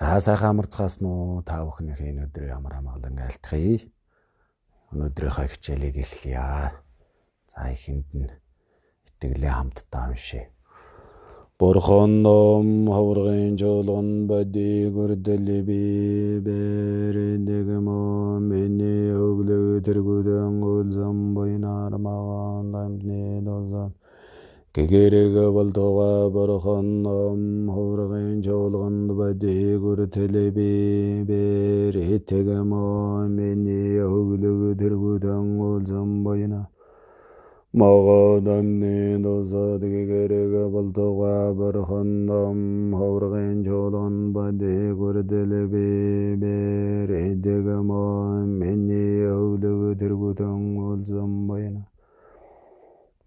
За сайхан амарцгаас нуу та бүхнийхээ энэ өдрийн амар амгалан айлтгая. Өнөөдрийнхөө хичээлийг эхлэе. За ихэнд нь итгэлийн хамтдаа уншъя. Бурхан ном хаврын жолон бади гүрдэл би бэрдэгмо миний өглөө тэргүүдэн улзам бойнаар магаан дамны дозан Гэгэрэг болдуга бурхан ном хаврын жолон бади гүрдэл би бэрдэгмо миний өглөө тэргүүдэн улзам бойнаар Магаан дамны дозан гэгэрэг болдуга бурхан ном хаврын жолон бади гүрдэл би бэрдэгмо миний өглөө тэргүүдэн улзам бойнаар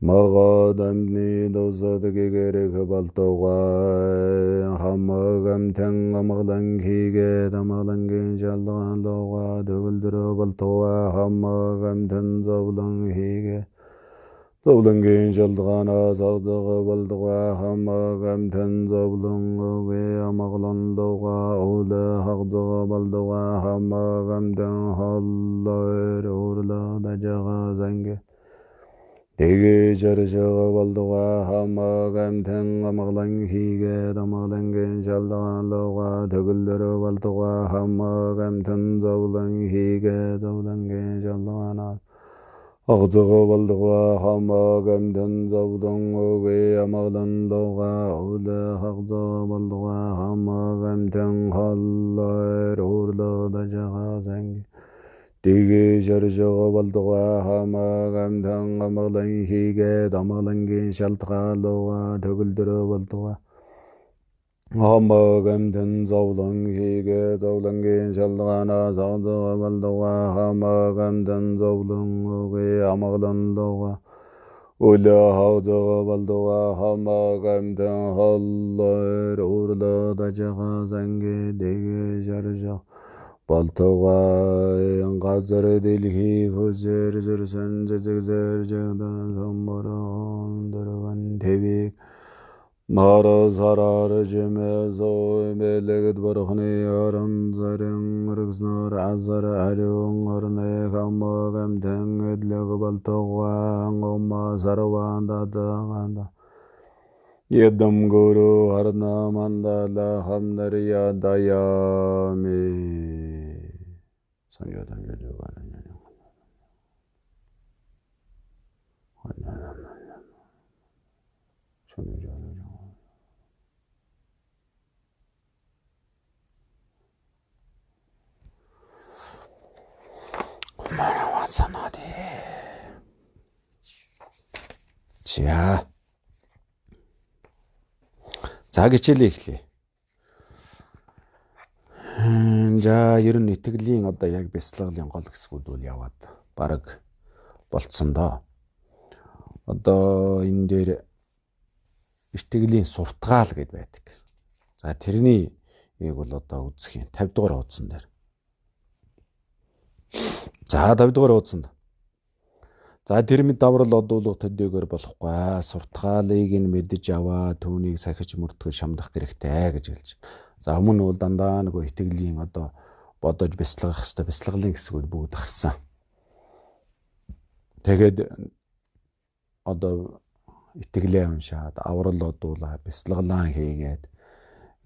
Магаан дамны дозан гэгэрэг болдуга хамаг амтан амгалан хийгээд амгалангийн жалгаан луга төгөлдөр болдуга хамаг амтан зовлон хийгээд Зовлонгийн жалгаанаас авзага болдуга хамаг амтан зовлон өгээ амгалан луга өлө хагзага болдуга хамаг амтан холлоор урла дажага занге Дэгэ жаржага болдуга хамаг амтан амгалан хийгээд амгалангийн жалгаан луга төгөлдөр болдуга хамаг амтан зовлон хийгээд зовлонгийн жалгаанаас Агзага болдуга хамаг амтан зовлон өгээ амгалан луга өлө хагзага болдуга хамаг амтан холлоор урла дажага занге Дэгэ жаржага болдуга хамаг амтан амгалан хийгээд амгалангийн шалтгаан луга төгөлдөр болдуга хамаг амтан зовлон хийгээд зовлонгийн шалтгаанаас агзага болдуга хамаг амтан зовлон өгээ амгалан луга өлө хагзага болдуга хамаг амтан холлоор урла дажага занге дэгэ жаржага болдуга газар дэлхий хөзөр зөрсөн зэзэгзэр жагдан сомборон дөрван тэвик Нара зарар жемез оймелегд бархны аран зарын ргзнар азар ариун арне хамаг амтан эдлэг болдуга ангома сарван дадаганда Едам гуру арна мандала хамнария даями Саньядан жадугана санаади. За хичээлээ эхлэе. За ер нь итгэлийн одоо яг бяцлаглалын гол хэсгүүд бол яваад бараг болцсон доо. Одоо энэ дээр итгэлийн суртгаал гэд байдаг. За тэрний яг бол одоо үзэх юм 50 дугаар хуудсан дээр. За 50 дугаар хуудсанд. За тэр мэд даврал одуулах төдийгөр болохгүй. Суртгаалыг нь мэдж аваа түүнийг сахиж мөрдгөл шамдах хэрэгтэй гэж хэлж. За өмнө бол дандаа нөгөө итгэлийн одоо бодож бяцлагах хэвээр бяцлаглалын хэсгүүд бүгд гарсан. Тэгээд одоо итгэлээ уншаад аврал одуулаа бяцлаглаа хийгээд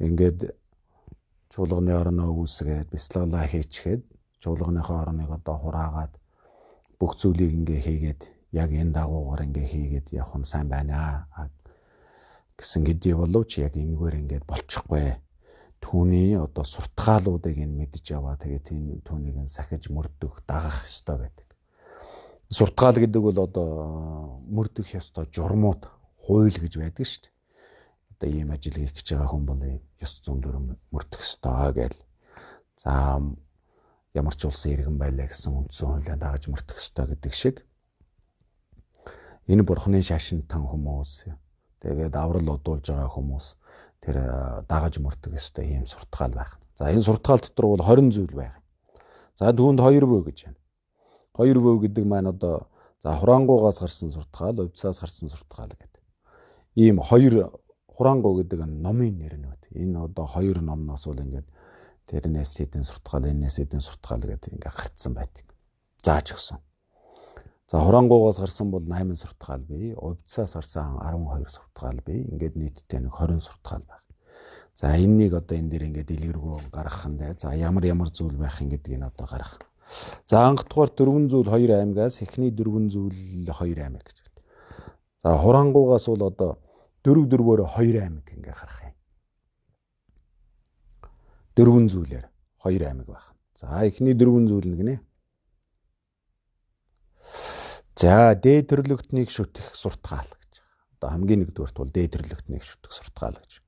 ингээд чуулганы орноо үүсгээд бяцлаглаа хийчихэд чуулганыхоо орныг одоо хураагаад бүх зүйлийг ингээ хийгээд яг энэ дагуугаар ингээ хийгээд явах нь сайн байна гэсэн хэдий боловч яг энэгээр ингээд болчихгүй. Түүний одоо суртгаалуудыг нь мэдж яваа тэгээд энэ түүнийг нь сахиж мөрдөх дагах ёстой байдаг. Суртгаал гэдэг бол одоо мөрдөх ёстой журмууд хууль гэж байдаг шүү дээ. Одоо ийм ажил хийх гэж байгаа хүн бол ёс зүйн дүрм мөрдөх ёстой гэл. За ямар ч улсын иргэн байлаа гэсэн үндсэн хуулиа дагаж мөрдөх ёстой гэдэг шиг. Энэ бурхны шашинтан хүмүүс тэгээд аврал одуулж байгаа хүмүүс тэр дагаж мөрдөх ёстой ийм суртгаал байх. За энэ суртгаал дотор бол 20 зүйл байх. За түүнд 2 буй гэж байна. 2 буй гэдэг маань одоо за хураангуугаас гарсан суртгаал, увцаас гарсан суртгаал гэдэг. Ийм 2 хураангуу гэдэг нь номын нэр нь байна. Энэ одоо 2 номноос бол ингээд тэрнээс хэдэн суртгаал, энэс хэдэн суртгаал гэдэг ингээ гарцсан байдаг. Зааж өгсөн. За хурангуугаас гарсан бол 8 суртгаал бий. Увдсаас гарсан 12 суртгаал бий. Ингээд нийтдээ нэг 20 суртгаал байна. За энэнийг одоо энэ дээр ингээд дэлгэргөө гаргах нь. За ямар зүйл байх юм гэдгийг одоо гаргах. За анх дугаар 4 зүйл 2 аймагаас эхний 4 зүйл 2 аймаг гэж. За хурангуугаас бол одоо 4-4-өөр 2 аймаг ингээ гарах юм. 4 зүйлээр 2 аймаг байх. За эхний 4 зүйл нэг нэ. За дээд төрлөختнийг шүтэх суртгаал гэж. Одоо хамгийн нэгдүгээрт бол дээд төрлөختнийг шүтэх суртгаал гэж.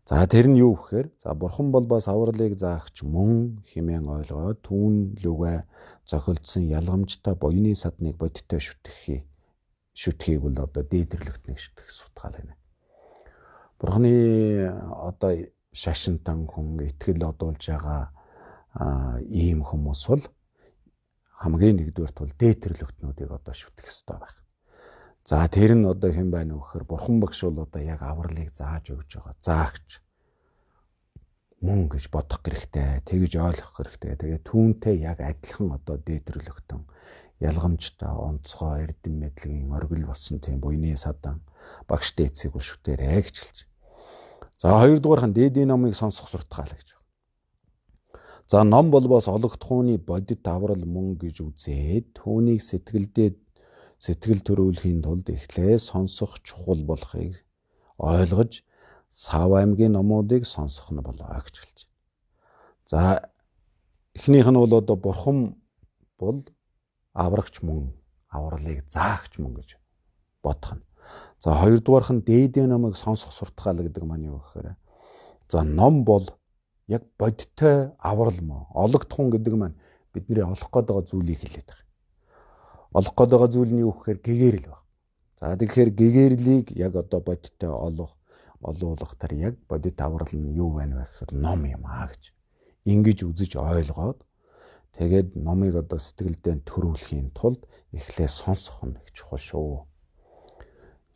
За тэр нь юу гэхээр за бурхан бол бас авралыг заагч мөн хэмээн ойлгоод түүн лүгэ зохилдсон ялгамжтай буйны садныг бодиттой шүтгэхийг бол одоо дээд төрлөختнийг шүтэх суртгаал байна. Бурханы одоо шашинтан хүн итгэл одуулж байгаа ийм хүмүүс бол хамгийн нэгдүгээрт бол дээд төрлөختнүүдийг одоо шүтэх ёстой байх. За тэр нь одоо хэн байна вэ гэхээр бурхан багш бол одоо яг авралыг зааж өгж байгаа. Заагч мөн гэж бодох хэрэгтэй, тэгж ойлгох хэрэгтэй. Тэгээ түүнтэй яг адилхан одоо дээд төрлөختөн ялгамжтай онцгой эрдэм мэдлэгийн оргил болсон тийм буйны садан багштай эцэг шүтээрэй гэж хэлж. За хоёрдугаархан дээдийн номыг сонсох суртгаал гэж. За ном болбоос ологдохууны бодит аврал мөн гэж үзээд түүнийг сэтгэл төрүүлэхийн тулд эхлээ сонсох чухал болохыг ойлгож Сав аймгийн номуудыг сонсох нь болоо гэж хэлж. За эхнийх нь бол одоо бурхан бол аврагч мөн авралыг заагч мөн гэж бодох нь. За хоёрдугаарх нь дээдийн номыг сонсох суртгаал гэдэг маань юу гэхээр за ном бол яг бодиттой аврал мөн ологдхон гэдэг маань бидний олох гээд байгаа зүйлийг хэлээд байгаа. Олох гээд байгаа зүйл нь юу гэхээр гэгэрэл баг. За тэгэхээр гэгэрлийг яг одоо бодиттой олуулах тэр яг бодит аврал нь юу байна вэ гэхээр ном юм аа гэж. Ингэж үзэж ойлгоод тэгээд номыг одоо сэтгэлдээ төрүүлэхийн тулд эхлээ сонсох нь их чухал шүү.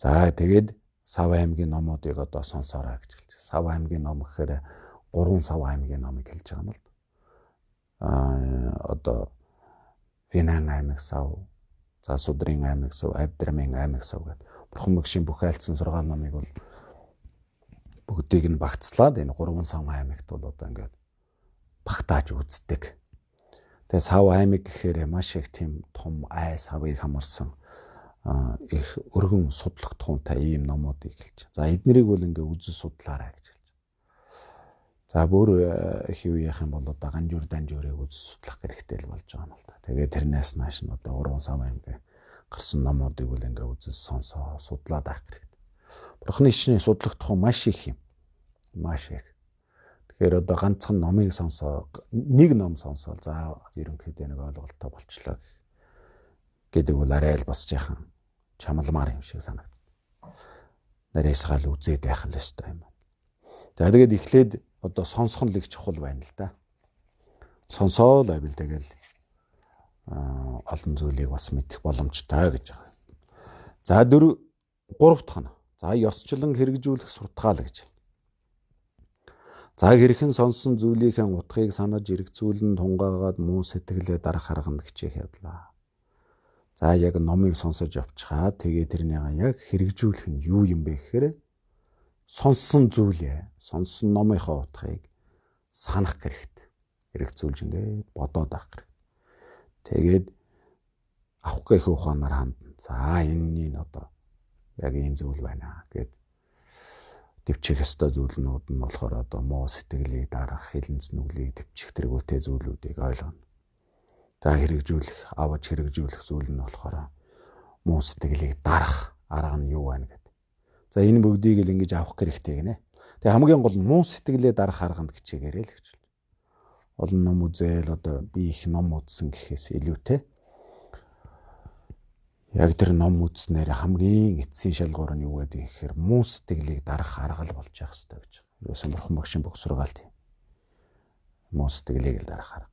За тэгээд Сав аймгийн номуудыг одоо сонсоорой гэж хэлж. Сав аймгийн ном гэхээр 3 Сав аймгийн номыг хэлж байгаа юм л. Одоо Винан аймаг сав, за Судрын аймаг сав, Авдрамын аймаг сав гэдэг. Бурхан мөгшийн бүх айлцсан сургаал номыг бол бүгдийг нь багцлаад энэ 3 Сав аймагт бол одоо ингээд багтааж үздэг. Тэгээ Сав аймаг гэхээр маш их тийм том ай савыг хамарсан их өргөн судлагдхуунтай ийм номуудыг хэлж. За эднэрийг бол ингээ үзэн судлаарай гэж хэлж. За бүр их юу яах юм бол одоо данжуурыг үзэн судлах хэрэгтэй л болж байгаа юм л да. Тэгээ тэрнээс нааш нь одоо 3 Сав аймгийн гарсан номуудыг бол ингээ үзэн сонсоо судлаад авах хэрэгтэй. Бурхны шишний судлагдхуун маш их юм. Маш их. Тэгэхээр одоо ганцхан номыг сонсоо нэг ном сонсоол за ерөнхийдөө нэг ойлголттой болчлоо гэдэг бол арай л бас жаахан чамламар юм шиг санагдав. Нарийсгаал үзээд байх л ёстой юм байна. За тэгээд эхлээд одоо сонсох нь л их чухал байна л да. Сонсоол байвал тэгэл олон зүйлийг бас мэдэх боломжтой гэж байгаа. За 3 дахь нь. За ёсчлон хэрэгжүүлэх суртгаал гэж. За хэрхэн сонсон зүйлийнхээ утгыг санаж эргцүүлэн тунгаагаад муу сэтгэлээ дарах арганд хичээх явдлаа. За яг номыг сонсож явчихаа тэгээ тэрнийг яг хэрэгжүүлэх нь юу юм бэ гэхээр сонссон зүйлээ, сонссон номынхоо утгыг санах хэрэгтэй. Эргцүүлж ингээд бодоод авах хэрэгтэй. Тэгээд авах гэх ухаанаар хандна. За энэний одоо яг ийм зүйл байна гэд төвчих ёстой зүйлнүүд нь болохоор одоо муу сэтгэлийг дарах, хилэн зүнүглийг төвчих тэргүүтэй зүйлүүдийг ойлгоно. За хэрэгжүүлэх, аваж хэрэгжүүлэх зүйл нь болохоор муу сэтгэлийг дарах арга нь юу байна гэдэг. За энэ бүгдийг л ингэж авах хэрэгтэй гинэ. Тэгээ хамгийн гол муу сэтгэлээ дарах арганд хичээгээрэй л гэж. Олон ном үзэл одоо би их ном үзсэн гэхээс илүүтэй яг тэр ном үзснээр хамгийн эцсийн шалгуур нь юу гэдэг гэхээр муу сэтгэлийг дарах арга л болж явах хэрэгтэй гэж. Юусэн бурхан багшийн бүх сургаал тийм. Муу сэтгэлийг л дарах арга.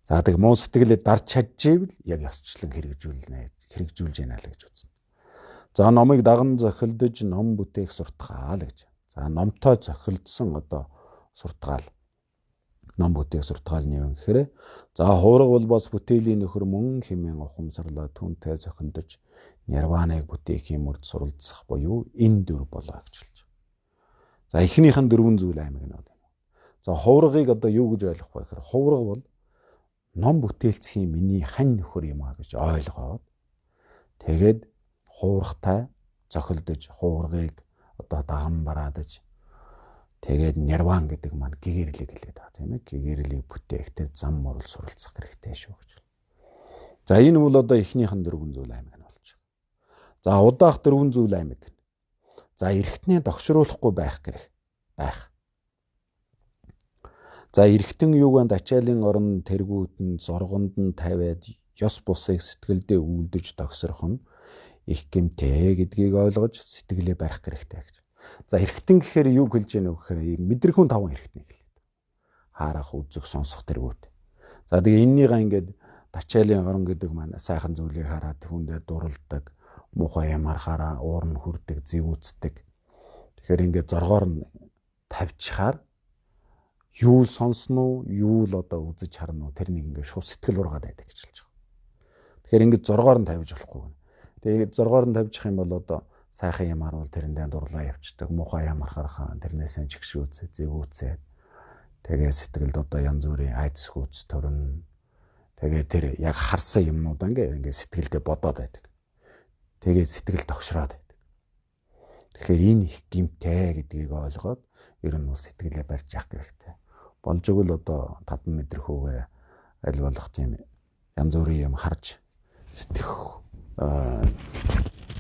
За тэг муу сэтгэлээ дарж чадчихвэл яг ёсчлон хэрэгжүүлж яана л гэж үзнэ. За номыг даган зохилдож ном бүтээх суртгаал гэж. За номтой зохилдсон одоо суртгаал. ном бүтээх суртахаал нь юу гэхээр за хуурга бол бас бүтээлийн нөхөр мөн хэмээн ухамсарлаа түнтэй зохилдож нирваныг бүтээхийн мөрд суралцах буюу энэ дүр болоо гэж хэлж байгаа. За эхнийх нь дөрвөн зүйл аймаг нь бол. За хуургыг одоо юу гэж ойлгох вэ гэхээр хуурга бол ном бүтээлцхийн миний хань нөхөр юм а гэж ойлгоод тэгээд хуургатай зохилдож хуургыг одоо даган бараадаж тэгээд нирван гэдэг маань гэгэрлэг хэлээд байгаа тийм ээ. Гэгэрлийг бүтээх тэр зам мөрөл суралцах хэрэгтэй шүү гэж. За энэ бол одоо эхнийх нь дөрвөн зүйл аймаг нь болж байгаа. За удаах дөрвөн зүйл аймаг. За эргэтнээ догшруулахгүй байх гэх байх. За эргэтэн юугаанд ачаалын орон тэргүүд нь зоргонд нь тавиад ёс бусыг сэтгэлдээ үлдэж догсрох нь их гэмтэй гэдгийг ойлгож сэтгэлээ барих хэрэгтэй гэж. За эргэтэн гэхээр юу хэлж яах вэ гэхээр мэдрэгүүн таван эргэтнийг хэлээд. Харах, үзэх, сонсох тэргүүд. За тэгээ эннийгаа ингээд ачаалын орон гэдэг маань сайхан зүйлийг хараад хүндээ дуралдаг, муухай юм харахаараа уур нь хүрдэг, зэвүүцдэг. Тэгэхээр ингээд зоргоор нь тавьчихаар юу сонсно уу, юу л одоо үзэж харна уу, тэр нэг ингээд шууд сэтгэл ургаад байдаг гэж хэлж байгаа. Тэгэхээр ингээд зоргоор нь тавьж болохгүй. Тэгээд зоргоор нь тавьчих юм бол одоо сайхан юм харуул тэрэндээ дурлаа явчихдаг, муухай юм харахаар тэрнээсээ чигшүүцээ, зэвүүцээ. Тэгээ сэтгэлд одоо янз бүрийн айдас хүүц төрн. Тэгээ тэр яг харсан юмнуудаа ингээд сэтгэлдээ бодоод байдаг. Тэгээ сэтгэл тогшроод байдаг. Тэгэхээр энэ их гимтэй гэдгийг ойлгоод ер нь сэтгэлээ барьж явах хэрэгтэй. Болж игэл одоо 5 мэдрхүүгээр аль болох тийм янз бүрийн юм харж сэтгэх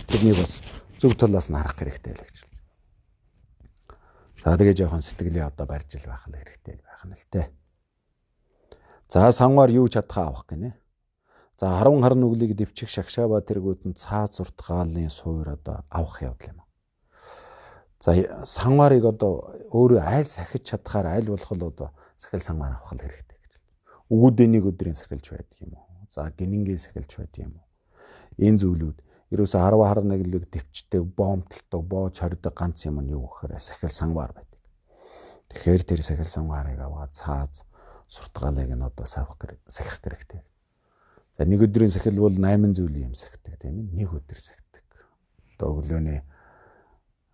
тэрний бас зөв талаас нь харах хэрэгтэй л гэж. За тэгээ жоохон сэтгэлээ одоо барьж ил байх хэрэгтэй байх нь л дээ. За санваар юу чадхаа авах гинэ. За 10 хар нүглийг дэвчих шагшаава тэргүүд нь цаад суртгаалны суур одоо авах явдал юм. За санварыг одоо өөрөө аль сахиж чадхаар аль болох л одоо сахил санвар авах хэрэгтэй гэж. Өгөөдөө нэг өдрийн сахилж байдаг юм уу? За гинингийн сахилж байдаг юм уу? Энэ зүйлүүд ерөөсө 10 хар нүглийг дэвчдэг, боомтолдог, боож хордог ганц юм нь юу гэхээр сахил санвар байдаг. Тэгэхээр тэр сахил санварыг аваад цааз суртгаалыг нь одоо сахих хэрэгтэй. За нэг өдрийн сахил бол 8 зүйлийн юм сахидаг тийм ээ. Нэг өдөр сахидаг. Одоо өглөөний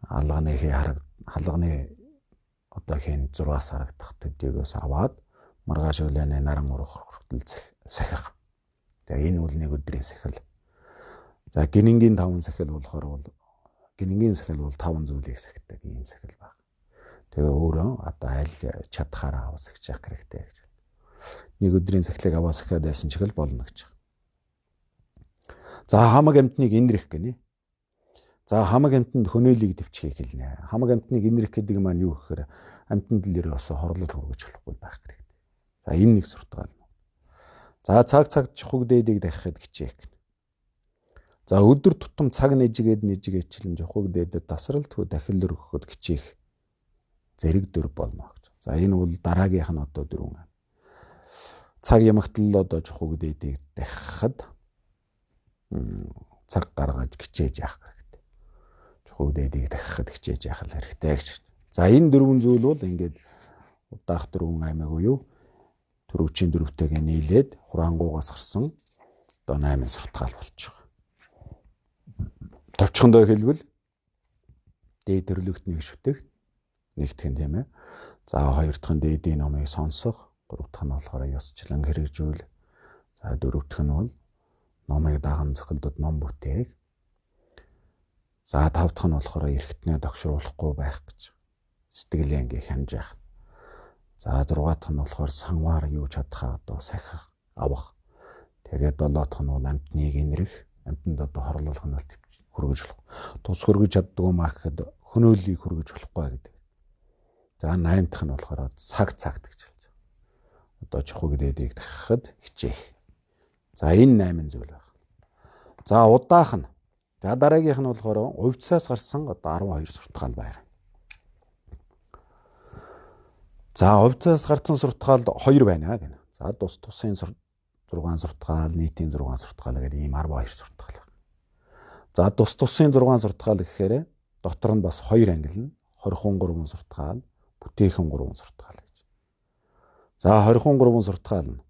халганы одоо хийн 6-аас харагдах төдийгөөс аваад маргааш өглөөний наран урах хүртэл сахих. Тэгээ энэ бол нэг өдрийн сахил. За гинингийн 5 сахил болохоор бол гинингийн сахил бол 5 зүйлийг сахидаг ийм сахил баг. Тэгээ өөрөө одоо аль чадхаараа авах сахиж явах хэрэгтэй гэж. Нэг өдрийн сахилыг аваа сахиад байсан ч л болно гэж. За хамаг амтныг инрэх гинэ. За хамаг амтнд хөнөөлийг дэвчихийг хэлнэ. Хамаг амтныг инрэх гэдэг маань юу гэхээр амтнд л ерөөсө хорлол хүргэж болохгүй байх хэрэгтэй. За энэ нэг суртгаал. За цаг чухаг дээдийг дахихад хичээх гэнэ. За өдөр тутам цаг нэжигээчлэн жухаг дээдэд тасралтгүй дахил өргөхөд хичээх зэрэг дөр болно гэж. За энэ бол дараагийнх нь одоо дөрвөн. Цаг ямагтл одоо жухаг дээдийг дахихад цаг гаргаж хичээж явах хэрэгтэй. Жухаг дээдийг дахихад хичээж явах хэрэгтэй гэж. За энэ дөрвөн зүйл бол ингээд удаах дөрвөн аймаг уу төрөвчийн дөрөвтэйгээ нийлээд хурангуугаас гарсан одоо 8 суртгаал болж байгаа. Товчхондоо хэлбэл дээд төрлөخت нэг шүтэх нэгтгэн тийм ээ. За хоёр дахь нь дээдийн номыг сонсох, гурав дахь нь болохоор ёсчлан хэрэгжүүл. За дөрөв дахь нь бол номыг даган зохилдод ном бүтээх. За тав дахь нь болохоор эргэтнээ догшруулахгүй байх гэж. Сэтгэлээ ингээ хянжих. За 6 дахь нь болохоор санваар юу чадхаа одоо сахих, авах. Тэгээд 7 дахь нь бол амтныг инрэх, амтнд одоо хорлол хөнөөлт хүргэж болох. Тус хүргэж чаддаг юм аа гэхэд хөнөөлийг хүргэж болохгүй гэдэг. За 8 дахь нь болохоор цагт гэж хэлж байгаа. Одоо чухаг дээдийг дахихад хичээх. За энэ 8 зүйл байна. За удаах нь. За дараагийнх нь болохоор увьцаас гарсан одоо 12 суртгаал байна. За увьцаас гарсан суртгаал 2 байна гэнэ. За тусын 6 суртгаал, нийтийн 6 суртгаал гэдэг ийм 12 суртгаал байна. За тусын 6 суртгаал гэхээр дотор нь бас 2 англи нь 23 суртгаал, бүтээгхэн 3 суртгаал гэж. За 23 суртахаал нь.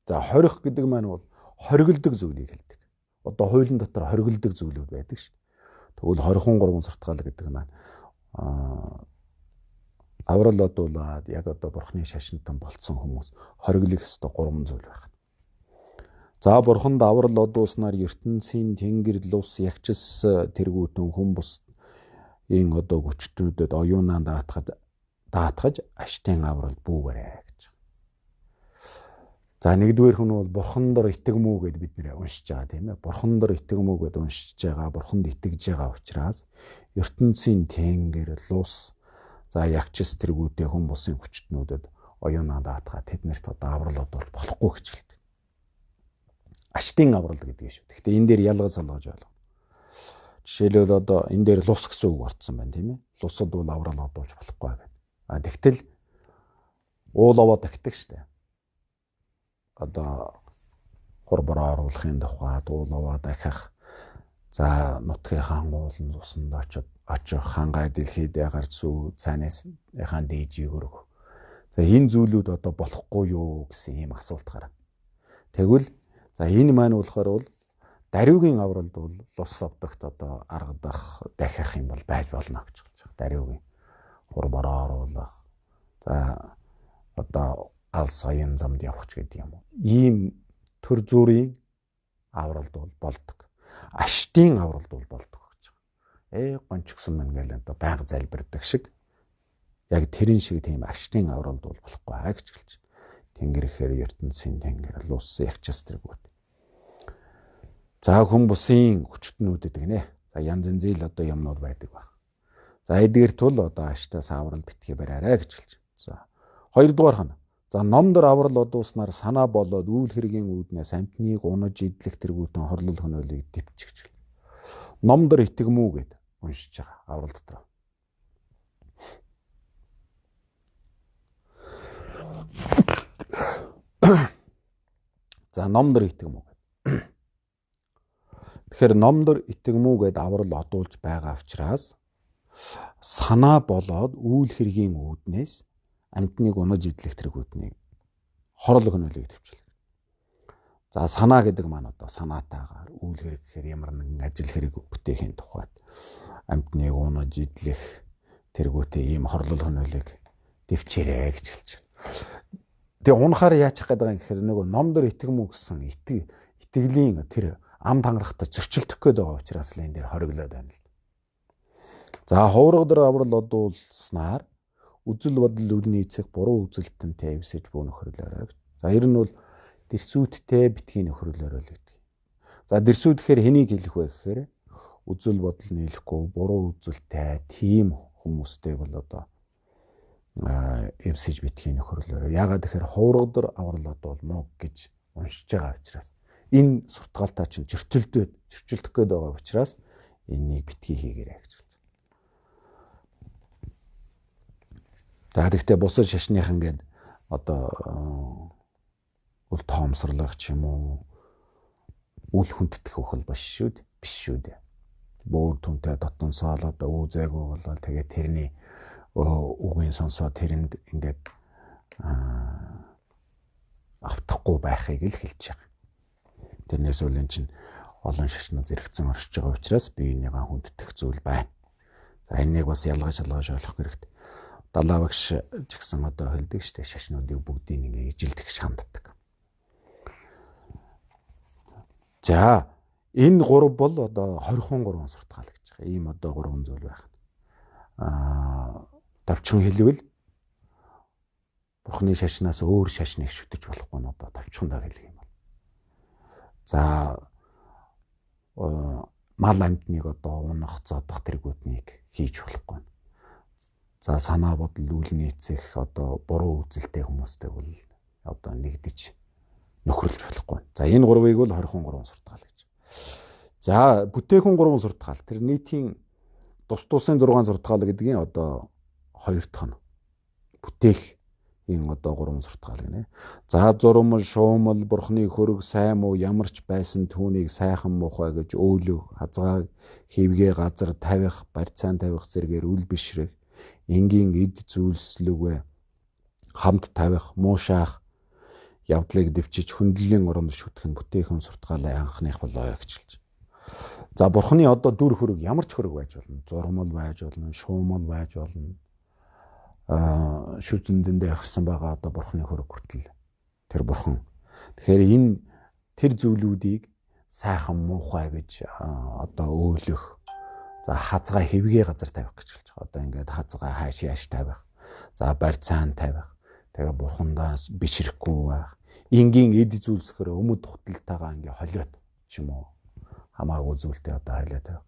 За хорих гэдэг маань бол хоригддаг зүйлийг хэлдэг. Одоо хуулийн дотор хоригддаг зүйлүүд байдаг шүү. Тэгвэл 23 суртахаал гэдэг маань аврал одуулаад яг одоо бурхны шашинтан болцсон хүмүүс хориглох ёстой 3 зүйл байна. За бурханд аврал одууснаар ертөнцийн тэнгэр лус ягчс тэргүүтэн хүн бус ийн одоо хүчтнүүдэд оюунаа даатгаж аштын аврал бүүгээрэй гэж. За нэгдүгээр хүн бол бурхан дор итгэмүү гэд бид нэр уншиж байгаа тийм ээ. Бурхан дор итгэмүү гэд уншиж байгаа, бурханд итгэж байгаа учраас ертөнцийн тэнгэр лус за ягчс тэргүүтээ хүн бусын хүчтнүүдэд оюунаа даатгаад тэднэрт одоо аврал одуулж болохгүй гэж хэлдэг. Аштын аврал гэдэг шүү. Гэхдээ энэ дээр ялгаж салгаж ойлгоо. Жишээлбэл одоо энэ дээр лус гэсэн үг орцсон байна тийм ээ. Лусад бол аврал одуулж болохгүй байна. Тэгтэл ууловоо тагтдаг штэ. Одоо хурбараа оруулахын тухайд ууловоо дахих. За нутгийнхаа уулын тусанд очих хангай дэлхийд гарч сүү цаанаас яхан дээжийг өргөх. За энэ зүйлүүд одоо болохгүй юу гэсэн ийм асуулт гарна. Тэгвэл за энэ маань болохоор бол даруйгийн авралд бол лус авдагт одоо аргадах дахих юм бол байж болно гэж хэлж байгаа. Даруйгийн хурбараа оруулах. За одоо алс соён замд явах ч гэдэг юм уу. Ийм төр зүрийн авралд бол болдог. Аштын авралд бол болдог гэж байгаа. Гончгсон мэн гэл одоо байнга залбирдаг шиг яг тэрэн шиг тийм аштын авралд бол болохгүй гэж хэлж байна. Тэнгэр ихээр ертөнцийн тэнгэр лус ягчс тэргүүт. За хүн бусын хүчтнүүдэд гинэ. За янз янзын л одоо юмнууд байдаг баг. За эдгээрт бол одоо аштаас аврал битгий бариарай гэж хэлж байна. За хоёрдугаар хана. За номдор аврал одууснаар санаа болоод үйл хэргийн үүднээс амтныг унаж идлэх тэргүүтэн хорлол хөнөөлийг дэвчгч. Номдор итгэмүү гэд уншиж байгаа аврал дотор. За номдор итгэмүү гэд. Тэгэхээр номдор итгэмүү гэд аврал одуулж байгаа учраас санаа болоод үйл хэргийн үүднээс амтныг унаж идлэх тэргүүтнийг хорол хөнөөлийг төвчлээ. За санаа гэдэг маань одоо санаатаагаар үйл хэрэг гэхээр ямар нэгэн ажил хэрэг бүтээхийн тухайд амтныг унаж идлэх тэргүүтээ ийм хорлол хөнөөлийг төвчээрэй гэж хэлж байна. Тэгээ унахаар яачих гээд байгаа юм гэхээр нөгөө номдор итгэмүү гэсэн итгэлийн тэр ам тангарахтай зөрчилдөх гээд байгаа учраас л энэ дээр хориглоод байна л. За ховрогдор аврал одуулснаар үзэл бодол үлний эцэг буруу үзэлтэнтэй эвсэж буй нөхөрлөөрэй. За ер нь бол дэрсүүдтэй битгий нөхөрлөөрэй л гэдэг. За дэрсүүд гэхээр хэнийг хэлэх вэ гэхээр үзэл бодол нийлэхгүй буруу үзэлтэй тийм хүмүүстэй бол одоо эвсэж битгий нөхөрлөөрэй. Яагаад тэгэхээр ховрогдор аврал одуул муу гэж уншиж байгаа учраас энэ суртгаалтаа чинь зөрчилдөх гээд байгаа учраас энийг битгий хийгээрэй гэж. За гэхдээ бусад шашных ингээд одоо үл тоомсорлох ч юм уу үл хүндэтгэх хөл биш шүү дээ. Бөөр түнтэй дотн соолоод үүзээгүй болол тэгээ тэрний үгийн сонсоо тэрэнд ингээд автахгүй байхыг л хэлж байгаа. Тэрнээс үл эн чинь олон шашнууд зэрэгцэн оршиж байгаа учраас биенийгаа хүндэтгэх зүйл байна. За энэнийг бас ялгаж ойлгох хэрэгтэй. Далаа багш ч гэсэн одоо хэлдэг штэ шашнуудыг бүгдийг ингээ ижилдэх шаанддаг. За энэ 3 бол одоо 23 суртгаал гэж байгаа. Ийм одоо 3 зүйл байх. Товчхон хэлвэл бурхны шашнаас өөр шашныг шүтэж болохгүй нь одоо товчхондоо хэлэх юм бол. За мал амьтныг одоо унах зодох тэргүүтнийг хийж болохгүй. За санаа бодол үл нийцэх одоо буруу үзэлтэй хүмүүстэй бол одоо нэгдэж нөхөрлж болохгүй. За энэ 3-ыг бол 23 суртгаал гэж. За бүтээгүн 3 суртгаал. Тэр нийтийн тус-тусын 6 суртгаал гэдгийн одоо 2 дахь нь бүтээх энэ одоо 3 суртгаал гинэ. За зурмал, шуумал, бурхны хөрөг сайн муу ямар ч байсан түүнийг сайхан муухай гэж өөлөв, хазгааг хивгээ газар тавих, барьцаан тавих зэргээр үл бишрэх, энгийн эд зүйлслүгэ хамт тавих, муу шаах явдлыг дэвчиж хүндлэлийн оронд шүтэх нь бүтээгдэхүүн суртахаалаа анхных болоо гэж хэлж. За бурхны одоо дүр хөрөг ямар ч хөрөг байж болно. Зурмал байж болно, шуумал байж болно. Шүзэндэн дээр гарсан байгаа одоо бурхны хөрөг хүртэл тэр бурхан. Тэгэхээр энэ тэр зүйлүүдийг сайхан муухай гэж одоо өөлөх. За хазгай хэвгээ газар тавих гэж хэлж байгаа. Одоо ингээд хазгай хааш яаш тавих. За барьцаан тавих. Тэгээ бурхандаас бишрэхгүй байх. Энгийн эд зүйлсээр өмд худалтаагаа ингээ холиот ч юм уу. Хамаагүй зүйлтэй одоо холиот тавих.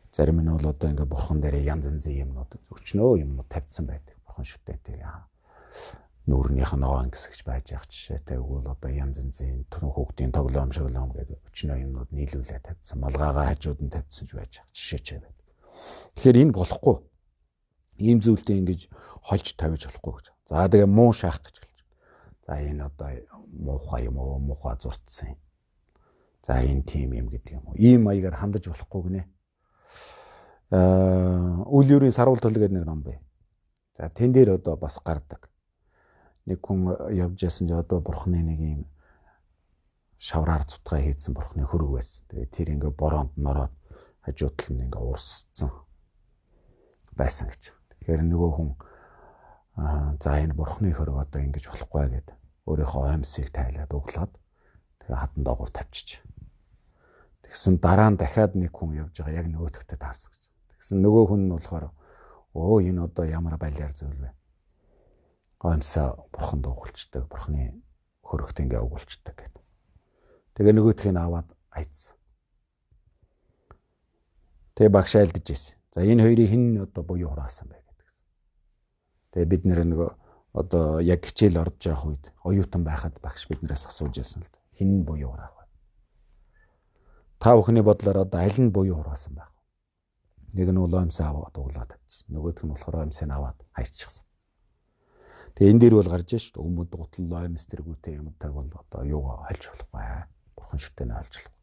Зарим нь бол одоо ингээ бурхан дээр янз янзын юмнууд өчнөө юмнууд тавьсан байдаг. Бурхан шүтээтэй. Нүүрнийх нь оон гэсгэж байж явах жишээтэй өгвөл одоо янз янзын хүүхдийн тоглоом шоглоом гэдэг өчнөө юмнууд нийлүүлээ тавьсан. Малгайгаа хажууд нь тавьсан ч байж явах жишээч байдаг. Тэгэхээр энэ болохгүй. Ийм зүйлтэй ингэж холж тавьж болохгүй гэж. За тэгээ муу шаах гэж хэлж. За энэ одоо муухай юм уу, муухай зурцсан юм. За энэ тийм юм гэдэг юм уу. Ийм маягаар хандаж болохгүй гинэ. Үл юрийн сарвал төл гэдэг нэг ном бай. За тэн дээр одоо бас гардаг. Нэг хүн явж ясан ч одоо бурхны нэг юм шавраар цутгаа хийсэн бурхны хөрөг байсан. Тэгээ тэр ингээ бороонд нороод хажууд тал нь ингээ урсцсан байсан гэж. Тэгэхээр нөгөө хүн за энэ бурхны хөрөг одоо ингэж болохгүй гэдэг өөрийнхөө аимсыг тайлаад углаад тэгээ хатан доогуур тавьчих. Тэгсэн дараа нь дахиад нэг хүн явж байгаа яг нөгөөтгтээ таарсан гэж. Тэгсэн нөгөө хүн нь болохоор энэ одоо ямар балиар зүйл вэ? Аимсаа бурханд угуулчдаг, бурхны хөрөгт ингээ угуулчдаг гэдэг. Тэгээ нөгөөтгийг аваад айцсан. Тэгээ багш айлдаж ирсэн. За энэ хоёрыг хэн одоо буюу хураасан бэ гэдгсэн. Тэгээ бид нөгөө одоо яг хичээл орж явах үед оюутан байхад багш биднээс асууж байсан л да. Хэн нь буюу хураах вэ? Та бүхний бодлоор одоо аль нь буюу хураасан байх вэ? Нэг нь бол аимсаа аваад углаад тавьчихсан. Нөгөөх нь болохоор аимсаа аваад хайчихсан. Тэгээ энэ дээр бол гарч шүү дээ. Өмд гутал аимс тэргүүтэй юмтай бол одоо юу хольж болохгүй. Бурхан шүтэнэ хольж болохгүй.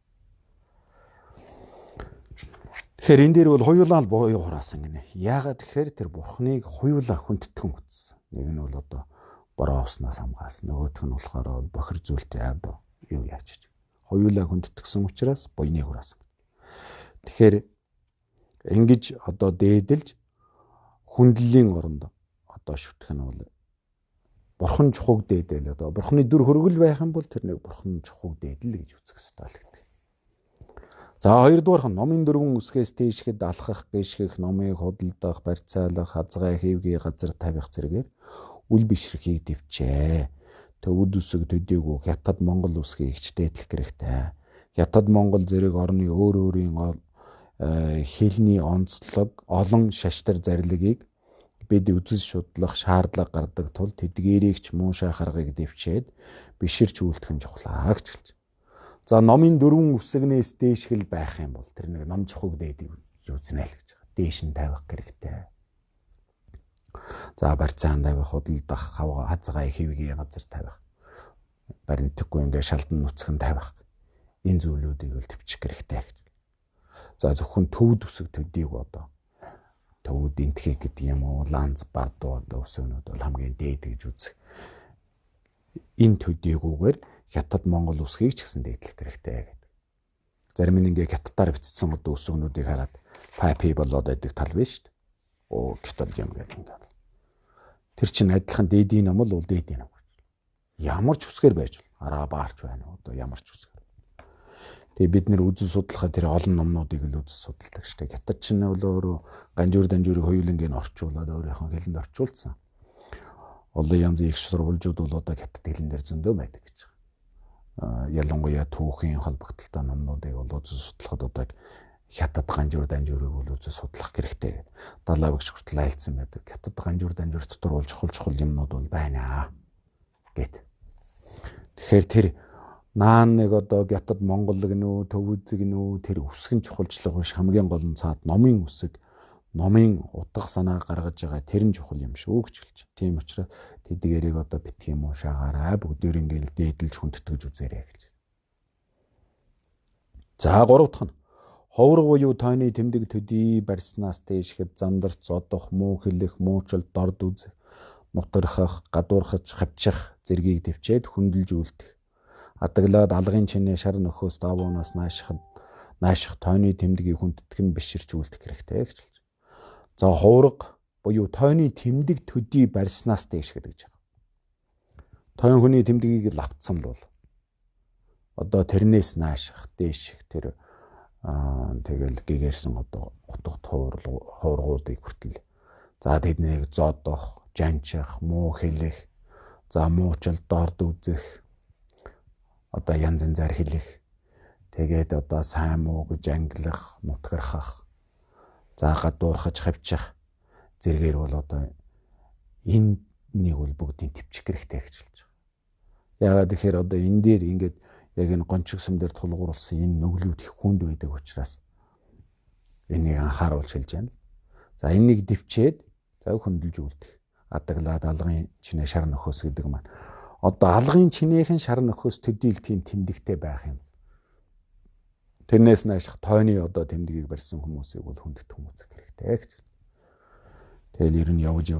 Тэгэхээр энэ дээр бол хоёулаа л буюу хураасан гинэ. Яагаад тэгэхээр тэр бурхныг хоёулаа хүндэтгэн утсан. Нэг нь бол одоо бороо уснаас хамгаалсан. Нөгөөх нь болохоор бохир зүйлтэй авд юу яачиж. Хоёулаа хүндэтгсэн учраас буйныг хураасан. Тэгэхээр ингэж одоо дээдэлж хүндлэлийн оронд одоо шүтэх нь бол бурхан чухаг дээдэл одоо бурханы дүр хөргөл байх юм бол тэр нэг бурхан чухаг дээдэл гэж үзэх ёстой л гэдэг. За хоёрдугаар нь номын дөрвөн үсгээс тийшгэд алхах, гიშгэх, номыг худалдах, барьцаалах, хазгай хэвгээ газар тавих зэрэгээр үл бишрэхийг дэвчээ. Төвд үсэг төдийгүй хятад Монгол үсгийг хичдээдлэх хэрэгтэй. Хятад Монгол зэрэг орны өөр өөрийн хэлний онцлог, олон шаштар зарилгийг бид үзэл шудлах шаардлага гардаг тул тэдгээрийг ч муу шахаргыг дэвчээд биширч үлдэх нь чухлаа гэж хэлж. За номын дөрвөн үсгнээс дээшгэл байх юм бол тэр нэг ном чухаг дээдэг үзнэ л гэж. Дээш нь тавих хэрэгтэй. За барьцаан тавих, худалдах, хазгай хэвгээ газар тавих. Баримтгүй ингээ шалдан нүцгэн тавих. Энэ зүйлүүдийг л төвчих хэрэгтэй гэж. За зөвхөн төвд үсэг төдийг одоо төвд энтхийг гэдэг юм уу, ланз бардуу одоо өсөөнүүд бол хамгийн дээд гэж үзэх. Энэ төдийгүүгээр хятад Монгол үсгийг ч гэсэн дээдлэх хэрэгтэй гэдэг. Зарим нь ингээ хятадаар бичсэн одоо өсөөнүүдийг хараад папи болоод байдаг тал биш шүү дээ. Хятад юм гэдэг ингээ. Тэр чинь адилхан дээдийн ном бол дээдийн ном. Ямар ч үсгээр байж бол араа баарч байна уу одоо ямар ч үсгээр. Тэгээ бид нэр үзэл судлахад тэр олон номнуудыг л үзэл судалдаг шүү дээ. Хятад чинь бол өөрөө ганжуур данжуурыг хоёулангийн орчуулад өөрийнхөө хэлэнд орчуулсан. Олон янзын их сурвалжууд бол одоо хятад хэлэн дээр зөндөө байдаг гэж байна. Ялангуяа түүхийн холбогдолтой номнуудыг бол үзэл судлахад одоо хятад ганжуур данжуурыг бол үзэл судлах хэрэгтэй. Далаа багш хүртэл айлцсан байдаг. Хятад ганжуур данжуур дотор бол чухал юмнууд бол байна гэд. Тэгэхээр тэр наан нэг одоо хятад Монгол гэнүү, төвд гэнүү тэр үсгэн чухалчлага биш хамгийн гол нь цаад номын үсэг, номын утга санаа гаргаж байгаа тэр нь чухал юм шүү гэж хэлж. Тийм учраас тэдгээрийг одоо битгий юм уу шаагаарай бүгдээр ингээл дээдэлж хүндэтгэж үзээрэй гэж. За 3 дахь нь ховор буюу тооны тэмдэг төдий барьснаас дээшгэд зандарч зодох, муу хэлэх, муучил дорд үзэх, нутгархах, гадуурхаж, хавчих зэргийг төвчээд хүндэлж үлдэх. Адаглаад алгын чинээ шар нөхөөс давуунаас нааших тойны тэмдгийг хүндэтгэн биширч үлдэх хэрэгтэй гэж хэлж. За хувраг буюу тойны тэмдэг төдий барьснаас дээш гэдэг гэж байна. Тойн хүний тэмдгийг лавцсан л бол одоо тэрнээс нааших, дээших тэр тэгэл гэгэрсэн одоо утга хуврагуудыг хүртэл за тэднийг зодох, жанчих, муу хэлэх, за муучил дорд үзэх, одоо янз янзаар хэлэх, тэгээд одоо сайн муу гэж ангилах, нутгархах, за гадуурхаж хавчих зэргээр бол одоо энэ нэг бол бүгдийг төвчих хэрэгтэй гэж хэлж байгаа. Яагаад тэгэхээр одоо энэ дээр ингээд яг энэ гончиг сүм дээр тулгуурласан энэ нүглүүд их хүнд байдаг учраас энийг анхааруулж хэлж байна. За энийг дэвчээд за хөндлөж үлдэх. Адаглаад алгын чинээ шар нөхөөс гэдэг маань. Одоо алгын чинээхэн шар нөхөөс төдийл тийм тэмдэгтэй байх юм. Тэрнээс нааших тойны одоо тэмдгийг барьсан хүмүүсийг бол хүндэтэх хүмүүс хэрэгтэй гэж. Тэгэл ер нь явж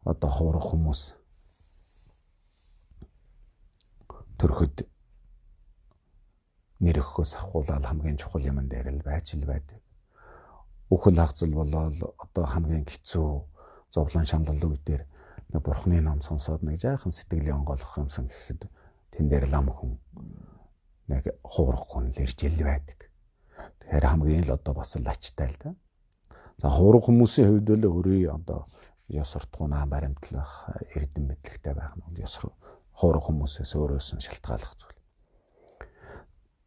одоо хуврах хүмүүс төрөхөд нэр өгөхөөс ахуулаад хамгийн чухал юм дээр л байж л байдаг. Үхэл хагцал болоод одоо хамгийн хэцүү зовлон шаналл үедэр нэг бурхны ном сонсоод нэг жаахан сэтгэлийн онгойлгох юмсан гэхэд тэн дээр лам хүн нэг хуврах хүн л ирж ил байдаг. Тэгэхээр хамгийн л одоо бас л ачтай л да. За хуврах хүмүүсийн хувьд л өөрийн одоо ёс суртахуунаа баримтлах, эрдэм мэдлэгтэй байх нь ёс хуврах хүмүүсээс өөрөөс нь шалтгааллах зүйл.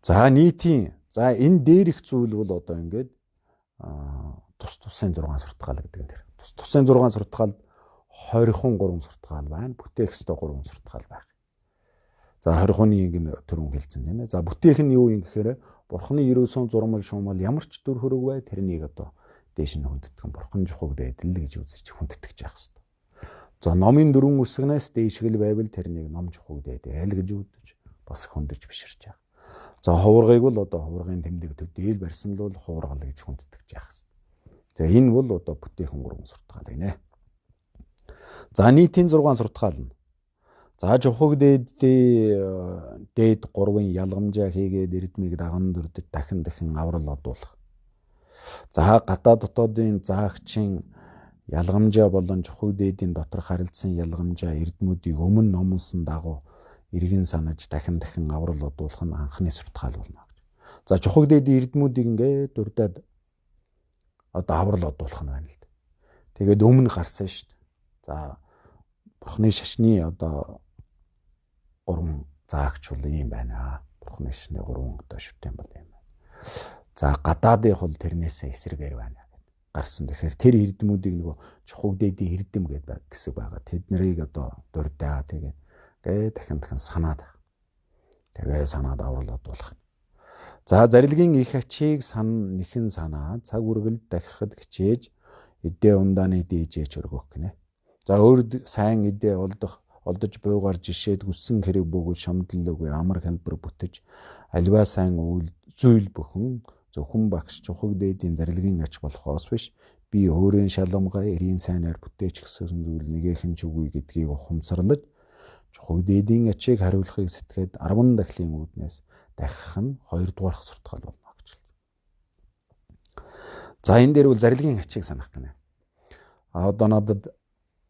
За нийтийн за энэ дээрх зүйл бол одоо ингээд тусын 6 суртахаал гэдэг нь тэр. Тусын 6 суртахаалд 23 суртахаал байна. Бүтээх ёстой 3 суртахаал байх. За 20-ны ингэ төрөн хэлсэн тийм ээ. За бүтээх нь юу юм гэхээр бурхны ерөөсөн зурмал шуумал ямар ч дүр хөрөг бай тэрнийг одоо дээш нь хүндэтгэн бурхан жухаг дээдэл гэж үзэж хүндэтгэж явах хэрэгтэй. За номын дөрвөн үсгнээс дээшгэл байвал тэрнийг ном жухаг дээдэл гэж үзэж бас хүндэж биширч явах. За хуврагыг бол одоо хуврагын тэмдэг төдийл барьсан л бол хуврагал гэж хүндэтгэж явах хэрэгтэй. За энэ бол одоо бүтээхэн 3 суртахаал гинэ. За нийтийн 6 суртахаал нь. За жухаг дээд 3-ын ялгамжаа хийгээд эрдмийг даган дурдж дахин аврал одуулах. За гадаа дотоодын заагчийн ялгамжаа болон жухаг дээдийн доторх харилцсан ялгамжаа эрдмүүдийг өмнө номонсон дагуу иргэн санаж дахин аврал одуулах нь анхны суртахаал болно гэж. За жухаг дээдийн эрдмүүдийг ингээд дурдаад одоо аврал одуулах нь байна л дээ. Тэгээд өмнө гарсан шүү дээ. За бурхны шашны одоо 3 заагч бол ийм байна. Бурхны шашны 3 одоо шүтэн бол юм байна. За гадаадынх бол тэрнээсээ эсрэгээр байна гэдэг. Гарсан. Тэгэхээр тэр эрдмүүдийг нөгөө жухаг дээдийн эрдэм гэсэн байгаа. Тэднийг одоо дурдаа тэгээд дахин санаад байх. Тэгээ санаад аврал одуулах. За зарилгийн их ачийг нэхэн санаа цаг үргэлд дахихад хичээж эдээ ундааны дээжээч өргөх гинэ. За өөр сайн эдээ олдож буугаар жишээд хүссэн хэрэг бөгөөд шамдлаагүй амар хэлбэр бүтэж альва сайн зүйл бүхэн зөвхөн багш жухаг дээдийн зарилгийн ач болохоос биш би өөрийн шалгамгай эрийн сайнаар бүтээч гэсэн зүйл нэгэхэн ч үгүй гэдгийг ухамсарлаж жухаг дээдийн ачийг хариулахыг сэтгээд 10 дахлын үүднээс дахих нь 2 дугаарх суртахаал болно гэж хэлдэг. За энэ дээр бол зарилгийн ачийг санах гинэ. Одоо надад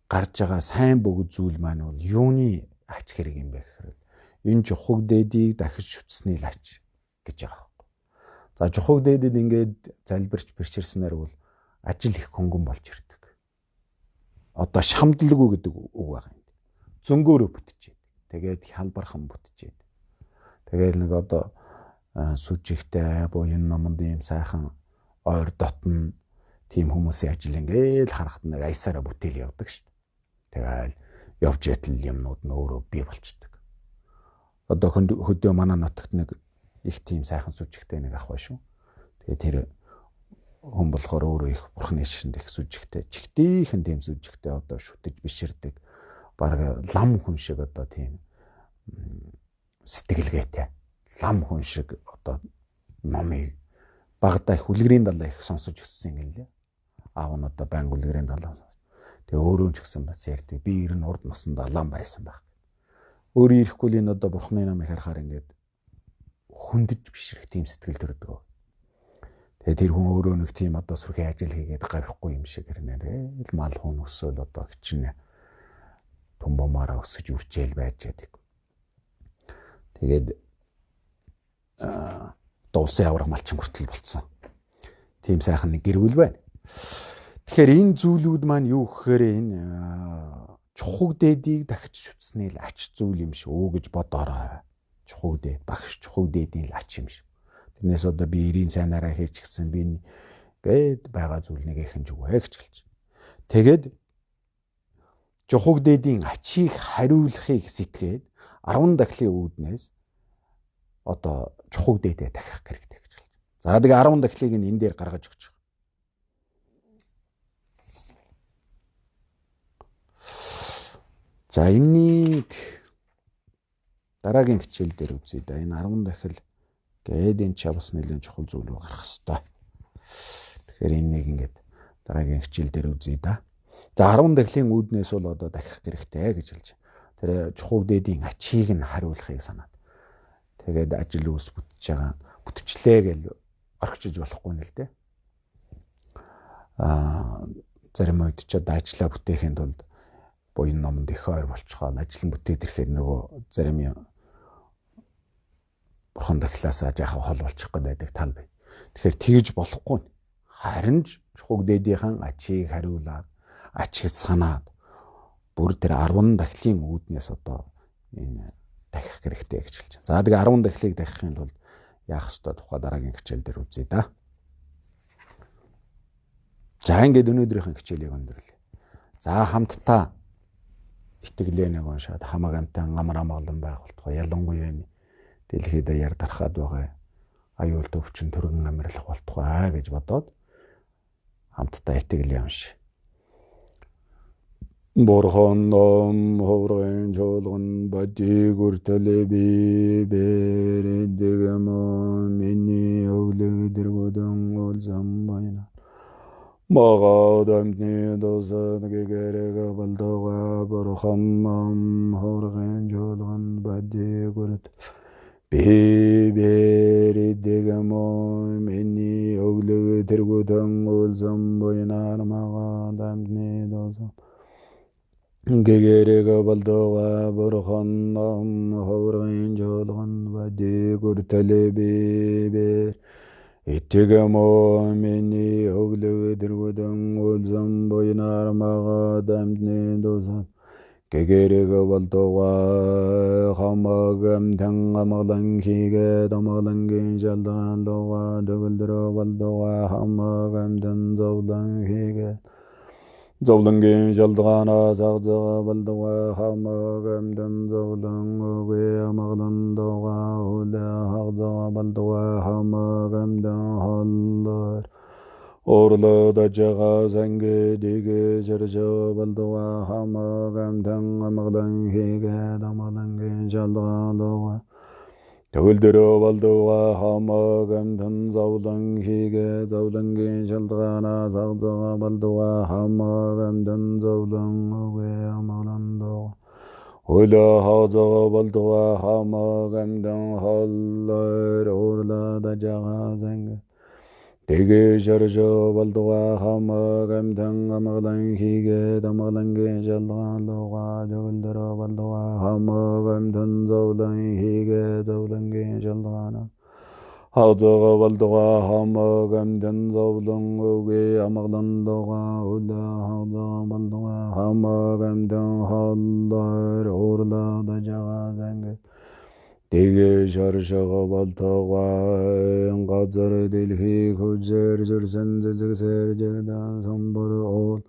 гарч байгаа сайн бөгөөд зүйл маань бол юуны ач хэрэг юм бэ гэхээр энэ жухаг дээдийг дахиж шүтсний л ач гэж байгаа байхгүй. За жухаг дээдэд ингээд залбирч бэрчирснээр бол ажил их хөнгөн болж ирдэг. Одоо шамдлаггүй гэдэг үг байгаа юм. Зөнгөөрөө бүтчихэд. Тэгээд хялбархан бүтчихэд. Тэгээд нэг одоо сүжигтэй буюу номонд ийм сайхан ойр дотн тийм хүмүүсийн ажил ингээл харахад нэг аясаараа бүтээл явдаг шүү дээ. Тэгээд явж ятал юмнууд нь өөрөө бий болчдөг. Одоо хөдөө манай нутагт нэг их тийм сайхан сүжигтэй нэг ах ба шүү. Тэгээд тэр хүн болохоор өөрөө их бурхны шишинд их сүжигтэй, чигтийнхэн тийм сүжигтэй одоо шүтэж биширдэг. Бараг лам хүн шиг одоо тийм сэтгэлгээтэй лам хүн шиг одоо номыг багада их үлгэрийн далаа их сонсож өссөн юм лээ. Аав нь одоо баян үлгэрийн далаа. Тэгээ өөрөө ч гэсэн бас ярьдаг. Би ер нь урд насанд алаан байсан баг. Өөрөө ирэхгүй л энэ одоо бурхны намыг харахаар ингээд хүндэж бишрэх тийм сэтгэл төрдөг. Тэгээ тэр хүн өөрөө нэг тийм одоо сүрхий ажил хийгээд гарахгүй юм шиг хэрнээ тэгэл мал хүн өсөөл одоо хичнээн том бомаараа өсөж үрчээл байж яадаг. Тэгээд дуусын аврах малчин хүртэл болцсон. Тийм сайхан нэг гэр бүл байна. Тэгэхээр энэ зүйлүүд маань юу гэхээр энэ чухаг дээдийг дахиж шүтсний л ач зүйл юм шиг гэж бодоорой. Чухаг дээд багш чухаг дээдийн л ач юм шиг. Тэрнээс одоо би 90 сайнаараа хийж гисэн би гээд байгаа зүйл нэг ихэн зүг вэ гэж хэлж. Тэгээд чухаг дээдийн ачийг хариулахыг сэтгээд 10 дахлын үүднээс одоо чухаг дээдээ дахих хэрэгтэй гэж хэлж. За тэгээ 10 дахлыг энэ дээр гаргаж өгч. За энийг дараагийн хичээл дээр үзье да. Энэ 10 дахил гээд энэ ч бас нэлээд чухал зүйл рүү гарах хэвээр. Тэгэхээр энэ нэг ингээд дараагийн хичээл дээр үзье да. За 10 дахлын үүднээс бол одоо дахих хэрэгтэй гэж хэлж. Тэр чухаг дээдийн ачийг нь хариулахыг санаад. Тэгээд ажил үүс бүтэж байгаа бүтчлээ гэж орхичиж болохгүй нэ л дээ. Зарим үед ч одоо ажиллаа бүтээхэд бол буян номонд их ойр болчихоо ажил нь бүтээд ирэхээр нөгөө зарим бурхан дахлаасаа жаахан хол болчих гэдэг тал бай. Тэгэхээр тэгж болохгүй. Харин ч чухаг дээдийнхэн ачийг хариулаад ачиг санаад бүр тэр 10 дахлын үүднээс одоо энэ дахих хэрэгтэй гэж хэлж байна. За тэгээ 10 дахлыг дахихын тулд яах ёстой тухай дараагийн хичээл дээр үзье да. За ингээд өнөөдрийнхэн хичээлийг өндөрлөе. За хамтдаа итгэлээ нэг уншаад хамаг амтан амар амгалан байгуултгай ялангуяа дэлхийд даяар дарахад байгаа аюул төвчин төргөн амьдрах болтугай гэж бодоод хамтдаа итгэлээ уншия. Бурхан ном ховрын чуулган бадиг үртэлээ би бэрэдэг мөн миний өвлөдөргөдөн олзам байна. Магад амтны досад гэгэрэг балдага бурхан ном ховрын чуулган бадиг үрт би бэрэдэг мөн миний өвлөдөргөдөн олзам байна. Магад амтны досад гэгэрэг балдага бурхан ном ховрын чуулган бадиг үртэлээ би итгэмөө миний өвлөдөргөдөн олзам бойнаар магад амтны досад гэгэрэг балдага хамаг амтан амгалан хийгээд амгалангийн жалдан луга дөгөлдрө балдага хамаг амтан зовлон хийгээд зовлонгийн жалдгаанаа загзага балдага хамаг амтан зовлон үгүй амгалан дога үлэ хагзага балдага хамаг амтан холлоор Orla da jaga zange dige jarja baldoa hama gamdang amaglang hege damalang jalda loa Tövüldürü baldoa hama gamdan zavlang hege zavlang jaldana zavdaga baldoa hama gamdan zavlang oge amaglan doa Ola hazaga baldoa hama gamdan hallar orla da jaga zange Dege jarja baldoa hama gamdang amaglang hige damaglang jalda loga dövüldürü baldoa hama gamdan zavlang hige zavlang jaldana Hazaga baldoa hama gamdan zavlang oge amaglan loga ola hazaga baldoa hama gamdan hallar orla da jaga zange Dege jarjaga baltaga gazar delhi kuzer jursan zizgser jagdan sambur ol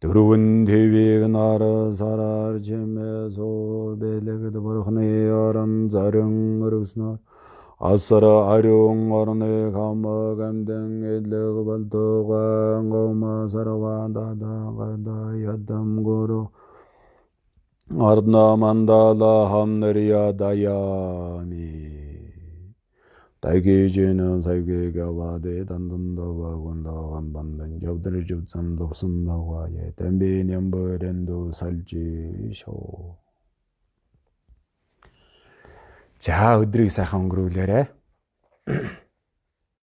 Durun tevig nar sarar ceme so belegd barkhne aran zarın rüsnar Asara arung arne kama gamden edleg baltaga ngoma sarva dada gada yadam guru Ardna mandala hamneriya dayami Тайгейженен сайгейге ваде дандындава гундаган бандан жабдыр жабсан лопсундава е тәмбенен бөренду салжи шоу. За өдрийг сайхан өнгөрүүлээрэ.